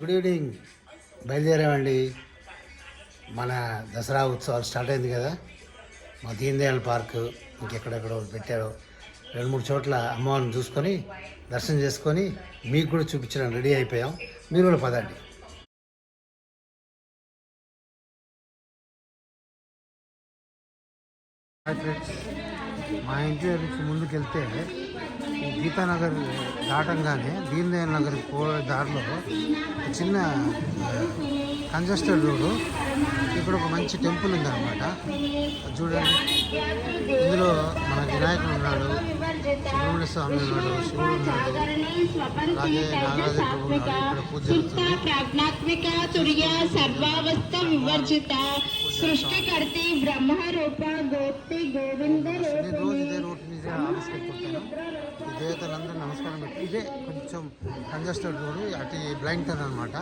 Good evening. బయలుదేరామండి. మన దసరా ఉత్సవాలు start అయింది కదా. మా దీన్ దయాళ్ పార్క్ ఇంకెక్కడెక్కడో పెట్టారు. 2-3 చోట్ల అమ్మవారిని చూసుకొని దర్శనం చేసుకొని మీకు కూడా చూపించడం రెడీ అయిపోయాం. మీరు కూడా పదండి. మా ఇంటి నుంచి ముందుకెళ్తే ఈ గీతానగర్ దాటంగానే దీన్ దయాళ్ నగర్ పోయే దారిలో చిన్న కంజెస్టెడ్ రోడ్డు. ఇక్కడ ఒక మంచి టెంపుల్ ఉందన్నమాట. చూడండి, ఇందులో మన వినాయకుడు ఉన్నాడు, సుబ్రహ్మణ్య స్వామి ఉన్నాడు, శివుడు ఉన్నాడు, అలాగే నాగరాజ ప్రభు ఉన్నాడు. ఇక్కడ పూజ జరుగుతుంది. సృష్టికర్తి బ్రహ్మరూప గోప్తి గోవింద. నేను రోజు ఇదే రోడ్డు మీద ఆఫీస్కి వెళ్ళిపోతాను. ఈ దేవతలందరూ నమస్కారం పెట్టి, ఇదే కొంచెం కంజెస్టెడ్ రోడ్డు, అటు బ్లైండ్ టర్న్ అనమాట.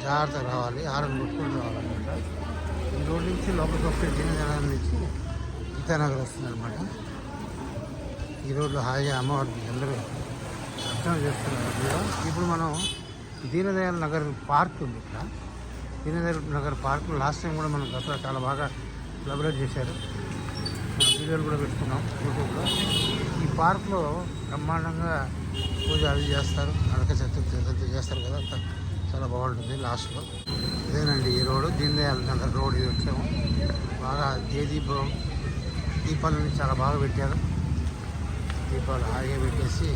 జాగ్రత్త రావాలి, హారన్ కొట్టుకొని రావాలన్నమాట. ఈ రోడ్ నుంచి లోపలికి వస్తే దీనదయాళ్ నుంచి గీతానగర్ వస్తుంది అనమాట. ఈ రోడ్లో హాయిగా అమ్మవారిని అందరూ అర్థం చేస్తున్నారు. ఇప్పుడు మనం దీనదయాళ్ నగర్ పార్క్ ఉంది. ఇక్కడ Deendayal Nagar park last time కూడా మనం దసరా చాలా బాగా సెలబ్రేట్ చేశారు. వీడియోలు కూడా పెట్టుకున్నాం యూట్యూబ్లో. ఈ పార్క్లో బ్రహ్మాండంగా పూజ అవి చేస్తారు, నరక చతుర్థి చేస్తారు కదా, అంతా చాలా బాగుంటుంది లాస్ట్లో. ఇదేనండి ఈ రోడ్డు, దీన్ దయాళ్ నగర్ రోడ్. ఇది వచ్చాము బాగా దీపాలని చాలా బాగా పెట్టారు. దీపాలు హాయిగా పెట్టేసి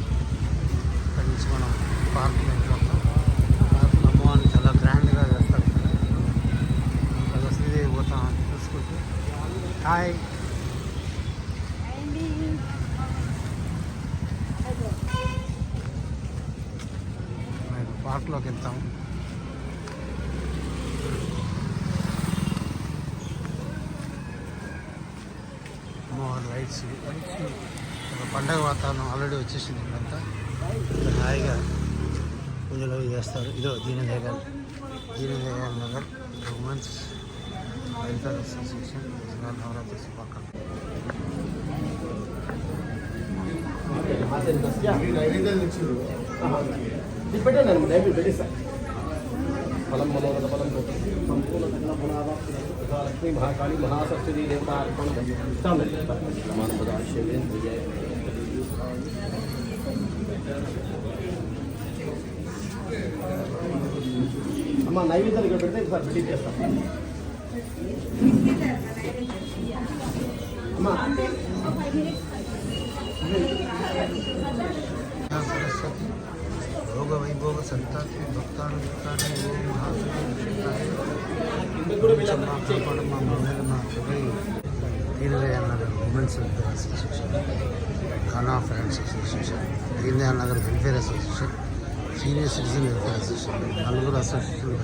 ఇక్కడి నుంచి మనం పార్క్లో వెళ్ళిపోతాం. పార్క్లో అమ్మవారిని చాలా గ్రాండ్గా చేస్తారు. ఇంకా శ్రీదేవి పోతాం చూసుకుంటూ. హాయ్, పార్క్లోకి వెళ్తాము. అమ్మవారి లైట్స్ ఒక పండగ వాతావరణం ఆల్రెడీ వచ్చేసింది. ఇక్కడంతా హాయిగా పూజలు అవి చేస్తారు. ఇదో Deendayal Nagar women's welfare association Navaratri శుభాకాంక్షలు. ఫలం మనోరథ ఫలం సంపూర్ణ సకల ఫలావాప్తి లక్ష్మీ మహాకాళి మహాసరస్వతి దేవత అర్పణ అమ్మ నైవేద్యాలు ఇక్కడ పెడితే సార్ పెట్టి చేస్తాం. అమ్మా సరస్వతి భోగ వైభోగ సంతాత్మి భక్తానుభక్తాన్ని ఓం మహాకాపాడు మా మమ్మల్ని మా చెల్లి Deen Dayal Nagar women's welfare association, ఖానా friends association, Deen Dayal Nagar welfare association, senior citizen welfare association, నలుగురు అసోసియేషన్లు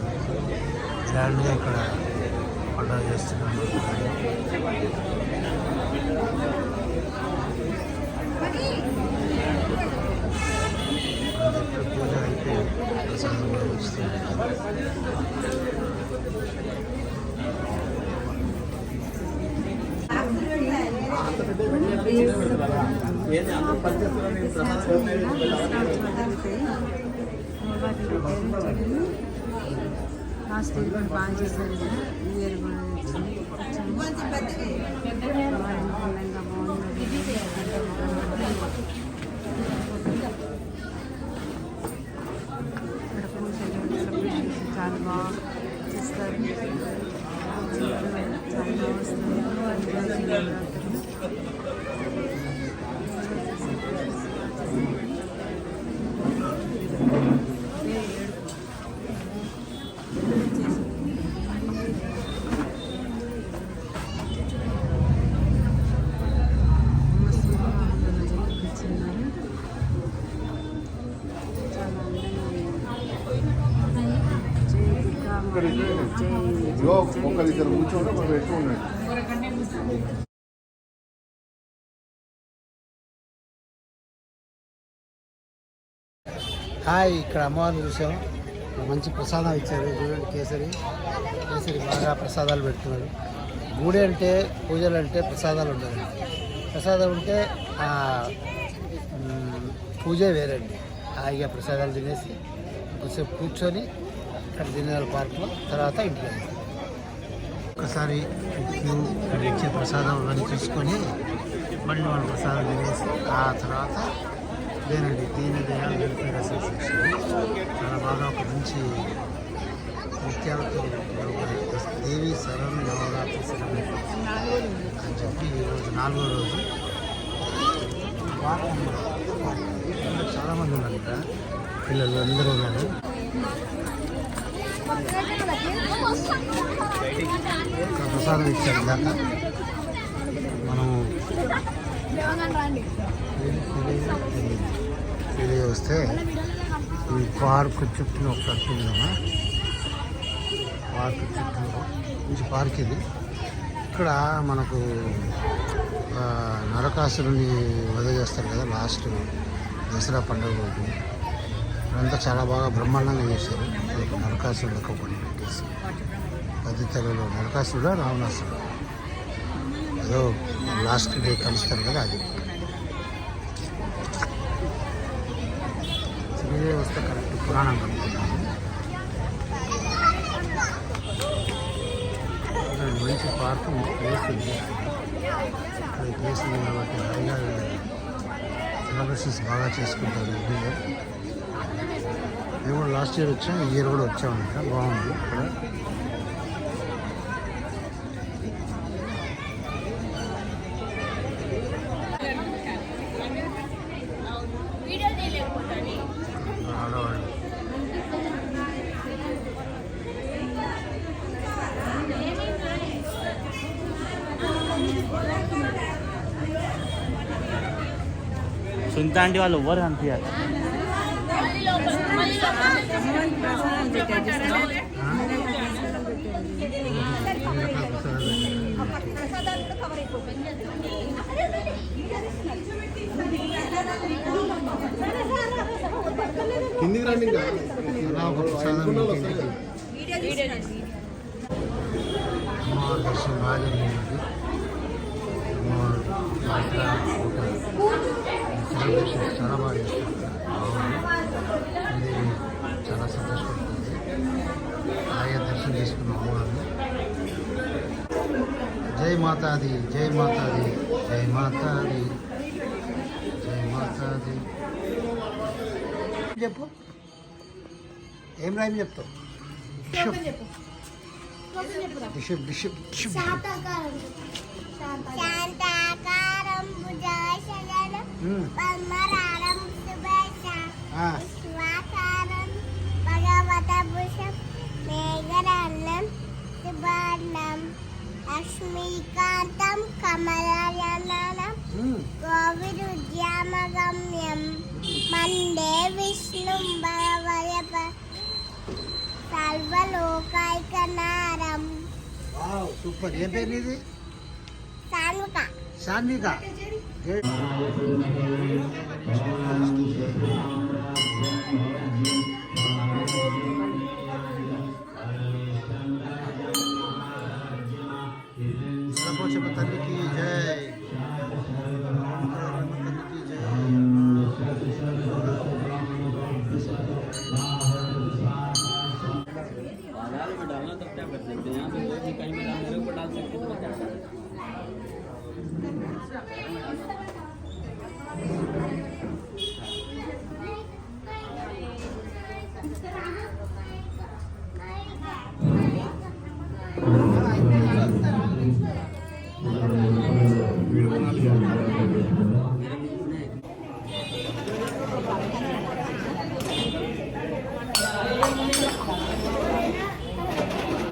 గ్రాండ్గా ఇక్కడ పండుగ చేస్తున్నాము. ఎప్పుడు పూజ అయితే ప్రసాదం కూడా వస్తుంది. లాస్ట్ ఇయర్ బాగా చేశారు, ఈ ఇయర్ కూడా చాలా బాగా చేస్తారు. చాలా బాగా వస్తుంది. ఒకరిద్దరు కూర్చోండి, ఒకరు ఎక్కువ ఉన్నాడు. హాయ్, ఇక్కడ అమ్మవారిని చూసాం. మంచి ప్రసాదం ఇచ్చారు. చూడండి, కేసరి బాగా ప్రసాదాలు పెడుతున్నారు. గుడి అంటే పూజలు అంటే ప్రసాదాలు ఉండాలి. ప్రసాదం ఉంటే పూజే వేరండి. హాయిగా ప్రసాదాలు తినేసి కొంచెంసేపు కూర్చొని ఇక్కడ దీనివాల పార్క్లో, తర్వాత ఇంట్లో ఒకసారి క్యూ ఇక్కడ ఇచ్చే ప్రసాదం అవన్నీ తీసుకొని మళ్ళీ మన ప్రసాదం తినేసి ఆ తర్వాత దీని దయాళ్ వెల్ఫేర్ అసోసియేషన్ చాలా బాగా ఒక మంచి నృత్యాలతో దేవి శరణ్ నవరాత్రి శరణ్ అని చెప్పి ఈరోజు 4వ రోజు చాలామంది ఉన్నారు ఇక్కడ, పిల్లలు అందరూ ఉన్నారు. ఇక్కడ ప్రసాదం ఇచ్చారు ఇందాక. మనం తెలియ వస్తే ఈ పార్క్ చుట్టూ ఒకసారి తిందామా. పార్క్ చుట్టూ మంచి పార్క్ ఇది. ఇక్కడ మనకు నరకాసురుని వదిలేస్తారు కదా లాస్ట్ దసరా పండుగ రోజు. ఇదంతా చాలా బాగా బ్రహ్మాండంగా చేశారు. నరకాసురుడు ఒకటి పెట్టేసి పది తెరలో నరకాసురుడు రావణాసురుడు ఏదో లాస్ట్ డే కలుస్తారు కదా అది. తిరిగే వస్తే కరెక్ట్ పురాణం కనుక్కున్నాము. మంచి పార్క్ ప్లేస్ ఉంది. ఇక్కడ ప్లేస్ ఉంది కాబట్టి హాయిగా సెలబ్రేషన్స్ బాగా చేసుకుంటారు ఎవ్రీ ఇయర్. మేము కూడా లాస్ట్ ఇయర్ వచ్చాం, ఈ ఇయర్ కూడా వచ్చామంట. బాగుంది ఇక్కడ. ఆడవాళ్ళు సునీత ఆంటీ వాళ్ళు ఎవ్వరు కనిపించారు. ప్రసాదం పెట్టారు చూసారా? కిందికి రండి ఇంకా. అలా ఒక ప్రసాదం అమ్మవారి దర్శనం బాగా జరిగింది. అమ్మవారు సెలబ్రేషన్స్ చాలా బాగా చేస్తారు. ఇది చాలా సంతోషపడుతుంది. అలాగే దర్శనం చేసుకున్నాం అమ్మవారిని. జై మాతాది, జై మాతాది, జై మాతాది, జై మాతాది. చెప్పు, ఏం రాయం చెప్తావు? బిషప్ బిషప్ బిషప్ శాంతాకారం భుజాశయనం పద్మరాళం సుభాష విశ్వాకారం భగవత భుషం మేఘరాన్నం శుభాన్నం లక్ష్మీకాంతం కమలనయనం గోవిరుద్యామగమ్యం మండే విష్ణుం భగవయప సర్వలోకైకనారం. సూపర్. ఏ పేరు ఇది? సాన్విక. సాన్విక. సరపోచమ్మ తల్లికి జై. తల్లికి జై. बाजार में डालना तो क्या कर सकते हैं, यहाँ पे कोई भी कहीं भी डालने को डाल सकते हैं, तो क्या करें? వీడియో బना लिया.